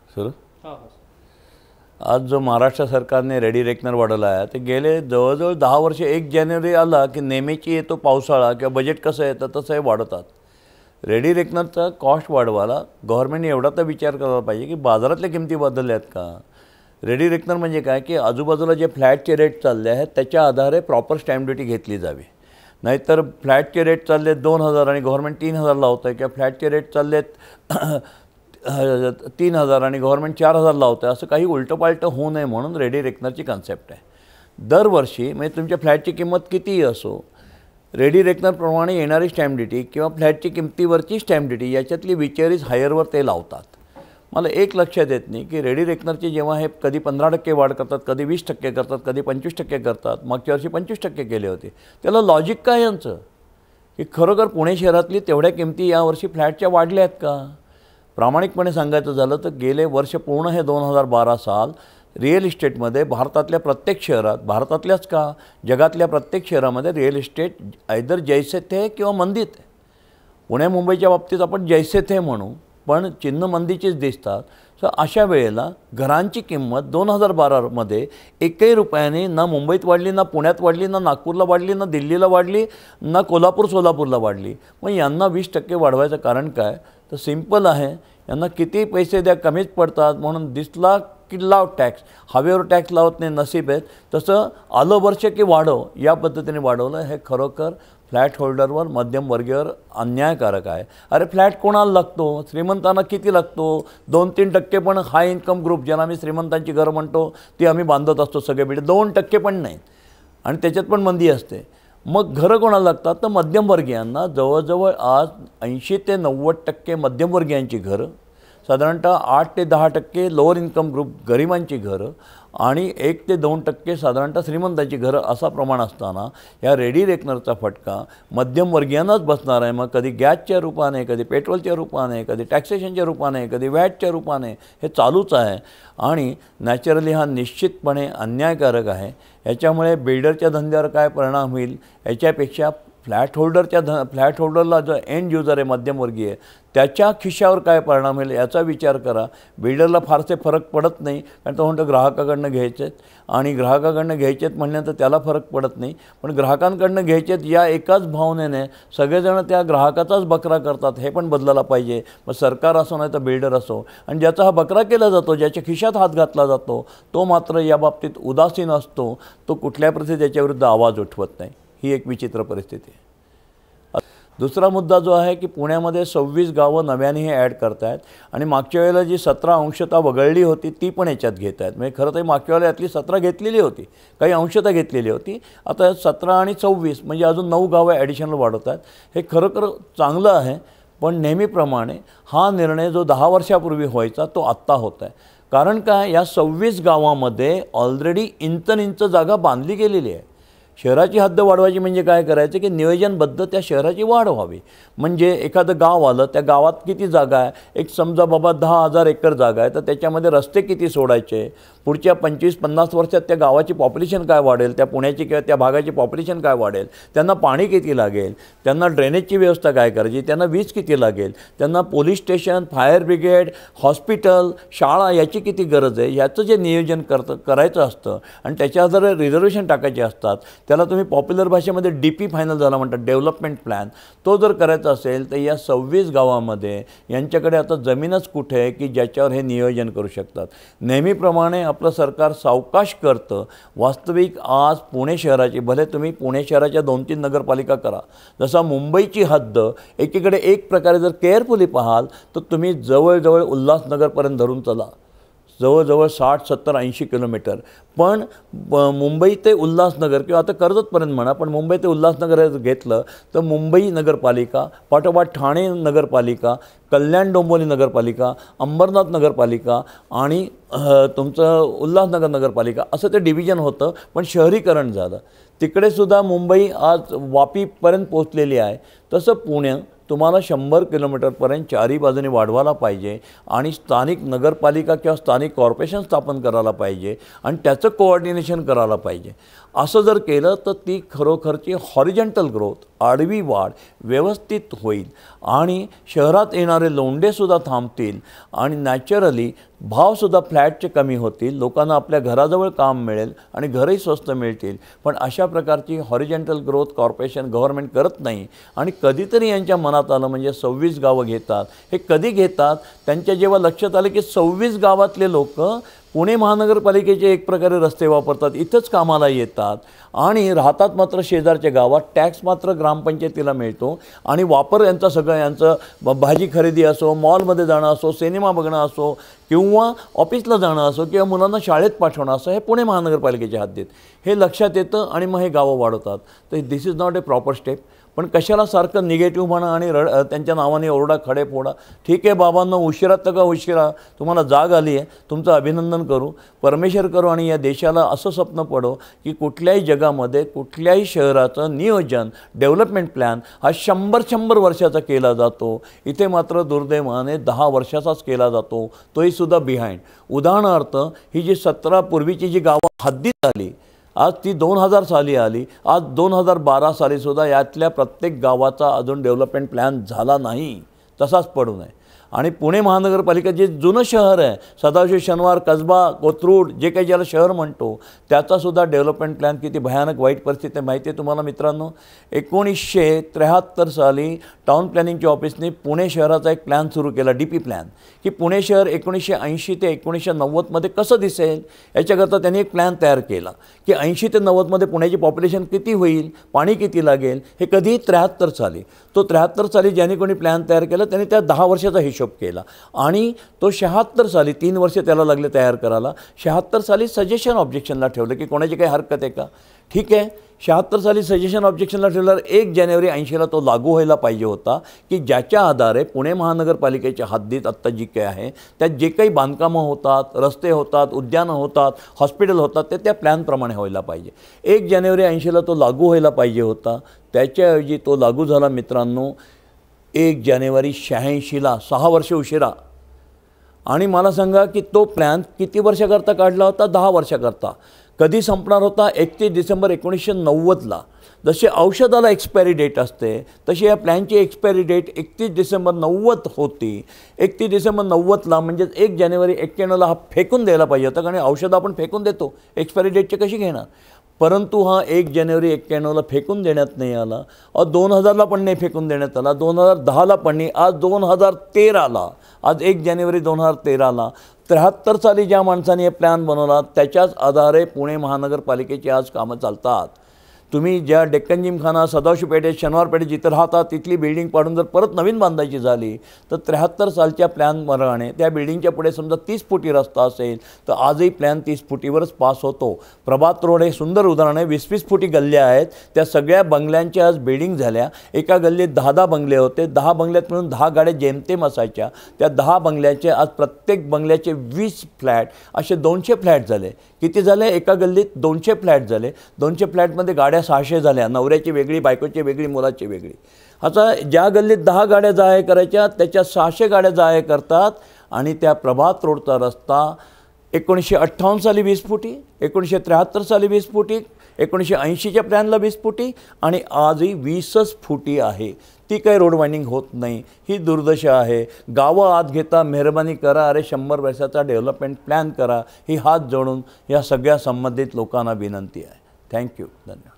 Sir आज जो महाराष्ट्र सरकारने रेडी रेकनर वाढवला आहे ते गेले जवळजवळ 10 वर्ष 1 जानेवारी आला की नेहमीची येतो पावसाळा किंवा बजेट कसं येतं तसं हे वाढवतात. रेडी रेकनरचा कॉस्ट वाढवायला गव्हर्नमेंटने एवढा तर विचार करायला पाहिजे की बाजारातल्या किमती बदलल्या आहेत का. रेडी रेकनर म्हणजे काय की आजूबाजूला जे फ्लॅटचे रेट चालले आहेत त्याच्या आधारे प्रॉपर स्टॅम्प ड्युटी घेतली जावी. नाहीतर फ्लॅटचे रेट चालले 2000 आणि गव्हर्नमेंट 3000 लावतं आहे किंवा फ्लॅटचे रेट चाललेत 3000 आणि गव्हर्नमेंट 4000 लावतं आहे, असं काही उलटंपालटं होऊ नये म्हणून रेडी रेकनरची कन्सेप्ट आहे. दरवर्षी म्हणजे तुमच्या फ्लॅटची किंमत कितीही असो, रेडी रेकनरप्रमाणे येणारी स्टॅम्प ड्युटी किंवा फ्लॅटची किमतीवरची स्टॅम्प ड्युटी याच्यातली विच इज हायरवर ते लावतात. मला एक लक्षात येत नाही की रेडी रेकनरची जेव्हा हे कधी 15% वाढ करतात, कधी 20% करतात, कधी 25% करतात, मागच्या वर्षी 25% केले होते. त्याला लॉजिक काय यांचं की खरोखर पुणे शहरातली तेवढ्या किमती यावर्षी फ्लॅटच्या वाढल्या आहेत का. प्रामाणिकपणे सांगायचं झालं तर गेले वर्ष पूर्ण हे 2012 साल रिअल इस्टेटमध्ये भारतातल्या प्रत्येक शहरात, भारतातल्याच का जगातल्या प्रत्येक शहरामध्ये रिअल इस्टेट आयदर जैसे थे किंवा मंदीत आहे. पुणे मुंबईच्या बाबतीत आपण जैसे थे म्हणू पण चिन्ह मंदीचीच दिसतात. सो अशा वेळेला घरांची किंमत 2012मध्ये एकही रुपयाने ना मुंबईत वाढली, ना पुण्यात वाढली, ना नागपूरला वाढली, ना दिल्लीला वाढली, ना सोलापूरला वाढली. मग यांना 20% वाढवायचं कारण काय तर सिंपल आहे. यांना किती पैसे द्या कमीच पडतात म्हणून दिसला की लाव टॅक्स, हवेवर टॅक्स लावत नाही नसीब आहेत. तसं आलं वर्ष की वाढव या पद्धतीने वाढवलं. हे खरोखर फ्लॅट होल्डरवर मध्यमवर्गीयावर अन्यायकारक आहे. अरे फ्लॅट कोणाला लागतो, श्रीमंतांना किती लागतो, 2-3% पण हाय इन्कम ग्रुप ज्याला आम्ही श्रीमंतांची घरं म्हणतो ती आम्ही बांधत असतो सगळे बिडे, 2% पण नाही आणि त्याच्यात पण मंदी असते. मग घरं कोणाला लागतात तर मध्यमवर्गीयांना. जवळजवळ आज 80 ते 90% मध्यमवर्गीयांची घरं, साधारणतः 8 ते 10% लोअर इन्कम ग्रुप गरिबांची घरं आणि 1 ते 2% साधारणतः श्रीमंतांची घरं असा प्रमाण असताना या रेडी रेकनरचा फटका मध्यमवर्गीयांनाच बसणार आहे. मग कधी गॅसच्या रूपाने, कधी पेट्रोलच्या रूपाने, कधी टॅक्सेशनच्या रूपाने, कधी वॅटच्या रूपाने हे चालूच आहे आणि नॅचरली हा निश्चितपणे अन्यायकारक आहे. याच्यामुळे बिल्डरच्या धंद्यावर काय परिणाम होईल याच्यापेक्षा फ्लॅट होल्डरला जो एंड युजर आहे मध्यमवर्गीय त्याच्या खिशावर काय परिणाम होईल याचा विचार करा. बिल्डरला फारसे फरक पडत नाही कारण तो म्हणतो ग्राहकाकडनं घ्यायचेत आणि ग्राहकाकडनं घ्यायचेत म्हणल्यानंतर त्याला फरक पडत नाही. पण ग्राहकांकडनं घ्यायचेत या एकाच भावनेने सगळेजण त्या ग्राहकाचाच बकरा करतात. हे पण बदलायला पाहिजे. मग सरकार असो नाही तर बिल्डर असो आणि ज्याचा हा बकरा केला जातो, ज्याच्या खिशात हात घातला जातो तो मात्र या बाबतीत उदासीन असतो. तो कुठल्या परिस्थितीत त्याच्याविरुद्ध आवाज उठवत नाही. ही एक विचित्र परिस्थिती आहे. दुसरा मुद्दा जो आहे की पुण्यामध्ये 26 गावं नव्याने हे ॲड करत आहेत आणि मागच्या वेळेला जी 17 अंशता वगळली होती ती पण याच्यात घेत आहेत. म्हणजे खरं तर मागच्या वेळेला यातली 17 घेतलेली होती, काही अंशता घेतलेली होती. आता 17 आणि 26 म्हणजे अजून 9 गावं ॲडिशनल वाढवत आहेत. हे खरोखर चांगलं आहे. पण नेहमीप्रमाणे हा निर्णय जो 10 वर्षापूर्वी व्हायचा तो आत्ता होत आहे. कारण काय या 26 गावामध्ये ऑलरेडी इंच जागा बांधली गेलेली आहे. शहराची हद्द वाढवायची म्हणजे काय करायचं की नियोजनबद्ध त्या शहराची वाढ व्हावी. म्हणजे एखादं गाव आलं, त्या गावात किती जागा आहे, एक समजा बाबा 10,000 एकर जागा आहे तर त्याच्यामध्ये रस्ते किती सोडायचे, पुढच्या 25-50 वर्षात त्या गावाची पॉप्युलेशन काय वाढेल, त्या पुण्याची किंवा त्या भागाची पॉप्युलेशन काय वाढेल, त्यांना पाणी किती लागेल, त्यांना ड्रेनेजची व्यवस्था काय करायची, त्यांना वीज किती लागेल, त्यांना police station, fire brigade, hospital, शाळा याची किती गरज आहे याचं जे नियोजन करायचं असतं आणि त्याच्या जर रिझर्वेशन टाकायचे असतात त्याला तुम्ही पॉप्युलर भाषेमध्ये DP फायनल झाला म्हणतात, डेव्हलपमेंट प्लॅन. तो जर करायचा असेल तर या 26 गावामध्ये यांच्याकडे आता जमीनच कुठे आहे की ज्याच्यावर हे नियोजन करू शकतात. नेहमीप्रमाणे आपलं सरकार सावकाश करतं. वास्तविक आज पुणे शहराची, भले तुम्ही पुणे शहराच्या 2-3 नगरपालिका करा, जसा मुंबईची हद्द एकीकडे एक प्रकारे जर केअरफुली पाहाल तर तुम्ही जवळजवळ उल्हासनगरपर्यंत धरून चला, जवळजवळ 60, 70, 80 किलोमीटर. पण मुंबई ते उल्हासनगर किंवा आता कर्जतपर्यंत म्हणा, पण मुंबई ते उल्हासनगर घेतलं तर मुंबई नगरपालिका, पाठोपाठ ठाणे नगरपालिका, कल्याण डोंबिवली नगरपालिका, अंबरनाथ नगरपालिका आणि तुमचं उल्हासनगर नगरपालिका असं ते डिव्हिजन होतं. पण शहरीकरण झालं. तिकडेसुद्धा मुंबई आज वापीपर्यंत पोचलेली आहे. तसं पुणे तुम्हाला 100 किलोमीटरपर्यंत चारी बाजूने वाढवायला पाहिजे आणि स्थानिक नगरपालिका किंवा स्थानिक कॉर्पोरेशन स्थापन करायला पाहिजे आणि त्याचं कोऑर्डिनेशन करायला पाहिजे. असं जर केलं तर ती खरोखरची हॉरिझॉन्टल ग्रोथ, आडवी वाढ व्यवस्थित होईल आणि शहरात येणारे लोंढेसुद्धा थांबतील आणि नॅचरली भावसुद्धा फ्लॅटचे कमी होतील, लोकांना आपल्या घराजवळ काम मिळेल आणि घरही स्वस्त मिळतील. पण अशा प्रकारची हॉरिझॉन्टल ग्रोथ कॉर्पोरेशन गव्हर्नमेंट करत नाही. आणि कधीतरी यांच्या मनात आलं म्हणजे 26 गावं घेतात. हे कधी घेतात? त्यांच्या जेव्हा लक्षात आलं की 26 गावातले लोक पुणे महानगरपालिकेचे एक प्रकारे रस्ते वापरतात, इथंच कामाला येतात आणि राहतात मात्र शेजारच्या गावात, टॅक्स मात्र ग्रामपंचायतीला मिळतो आणि वापर यांचा सगळं यांचं भाजी खरेदी असो, मॉलमध्ये जाणं असो, सिनेमा बघणं असो किंवा ऑफिसला जाणं असो किंवा मुलांना शाळेत पाठवणं असं हे पुणे महानगरपालिकेच्या हद्दीत हे लक्षात येतं आणि मग हे गावं वाढवतात. तर this is not a proper step. पण कशाला सारखं निगेटिव्ह म्हणा आणि त्यांच्या नावाने ओरडा खडे फोडा. ठीक आहे बाबांना, उशिरात तर का उशिरा तुम्हाला जाग आली आहे, तुमचं अभिनंदन करू, परमेश्वर करू आणि या देशाला असं स्वप्न पडो की कुठल्याही जगामध्ये कुठल्याही शहराचं नियोजन डेव्हलपमेंट प्लॅन हा 100 वर्षाचा केला जातो. इथे मात्र दुर्दैवाने 10 वर्षाचाच केला जातो, तोही सुद्धा बिहाइंड. उदाहरणार्थ ही जी 17 पूर्वीची जी गावं हद्दीत आली, आज ती 2000 साली आली, आज 2012 सालीसुद्धा यातल्या प्रत्येक गावाचा अजून डेव्हलपमेंट प्लॅन झाला नाही, तसाच पडू नये. आणि पुणे महानगरपालिका जे जुनं शहर आहे, सदाशिव शनिवार कसबा, कोथरूड जे काही ज्याला शहर म्हणतो, त्याचासुद्धा डेव्हलपमेंट प्लॅन किती भयानक वाईट परिस्थिती आहे माहिती आहे तुम्हाला मित्रांनो. 1973 साली टाउन प्लॅनिंगच्या ऑफिसने पुणे शहराचा एक प्लॅन सुरू केला, DP प्लॅन, की पुणे शहर 1980 ते 1990मध्ये कसं दिसेल याच्याकरता त्यांनी एक प्लॅन तयार केला की 80 ते 90मध्ये पुण्याची पॉप्युलेशन किती होईल, पाणी किती लागेल, हे कधी 73 साली. तो 73 साली ज्याने कोणी प्लॅन तयार केला त्याने त्या 10 वर्षाचा हिशोब केला आणि तो 76 साली 3 वर्ष त्याला लागले तयार करायला. 76 साली सजेशन ऑब्जेक्शनला ठेवलं की कोणाची काही हरकत आहे का. ठीक आहे, 76 साली सजेशन ऑब्जेक्शनला ठेवल्यावर 1 जानेवारी 80ला तो लागू व्हायला पाहिजे होता की ज्याच्या आधारे पुणे महानगरपालिकेच्या हद्दीत आत्ता जी काही आहे त्यात जे काही बांधकामं होतात, रस्ते होतात, उद्यानं होतात, हॉस्पिटल होतात, ते त्या प्लॅनप्रमाणे व्हायला पाहिजे. 1 जानेवारी 80ला तो लागू व्हायला पाहिजे होता. त्याच्याऐवजी तो लागू झाला मित्रांनो 1 जानेवारी 86ला, 6 वर्ष उशिरा. आणि मला सांगा की तो प्लॅन किती वर्षाकरता काढला होता? 10 वर्षाकरता. कधी संपणार होता? 31 डिसेंबर 1990ला. जशी औषधाला एक्सपायरी डेट असते तशी या प्लॅनची एक्सपायरी डेट 31 डिसेंबर 90 होती. 31 डिसेंबर 90ला म्हणजेच 1 जानेवारी 91ला हा फेकून द्यायला पाहिजे होता, कारण औषधं आपण फेकून देतो, एक्सपायरी डेटचे कशी घेणार. परंतु हा 1 जानेवारी 91ला फेकून देण्यात नाही आला, 2000ला पण नाही फेकून देण्यात आला, 2010ला पण नाही, आज 2013ला, आज 1 जानेवारी 2013ला 73 साली ज्या माणसाने हे प्लॅन बनवला त्याच्याच आधारे पुणे महानगरपालिकेची आज कामं चालतात. तुम्ही ज्या डेक्कन जिमखाना, सदाशिव पेठेत, शनिवार पेठेत जिथं राहता तिथली बिल्डिंग पाडून जर परत नवीन बांधायची झाली तर 73 सालच्या प्लॅनप्रमाणे त्या बिल्डिंगच्या पुढे समजा 30 फुटी रस्ता असेल तर आजही प्लॅन 30 फुटीवरच पास होतो. प्रभात रोड हे सुंदर उदाहरण आहे. 20-20 फुटी गल्ल्या आहेत, त्या सगळ्या बंगल्यांच्या आज बिल्डिंग झाल्या. एका गल्लीत 10-10 बंगले होते, 10 बंगल्यात मिळून 10 गाड्या जेमतेम असायच्या. त्या 10 बंगल्याचे आज प्रत्येक बंगल्याचे 20 फ्लॅट असे 200 फ्लॅट झाले. किती झाले? एका गल्लीत 200 फ्लॅट झाले. 200 फ्लॅटमध्ये गाड्या 600 झाल्या, नवऱ्याची वेगळी, बायकोची वेगळी, मुलाची वेगळी. आता ज्या गल्लीत 10 गाड्या जाय करायच्या त्याच्या 600 गाड्या जाय करतात. आणि त्या प्रभात रोडचा रस्ता 1958 साली 20 फुटी, 1973 साली 20 फुटी, 1980च्या प्लॅनला 20 फुटी आणि आजही 20च फुटी आहे. ती काही रोड वाइंडिंग होत नाही. ही दुर्दशा आहे. गावं आत घेता, मेहरबानी करा, अरे 100 वर्षाचा डेव्हलपमेंट प्लॅन करा. ही हात जोडून या सगळ्या संबंधित लोकांना विनंती आहे. थँक्यू. धन्यवाद.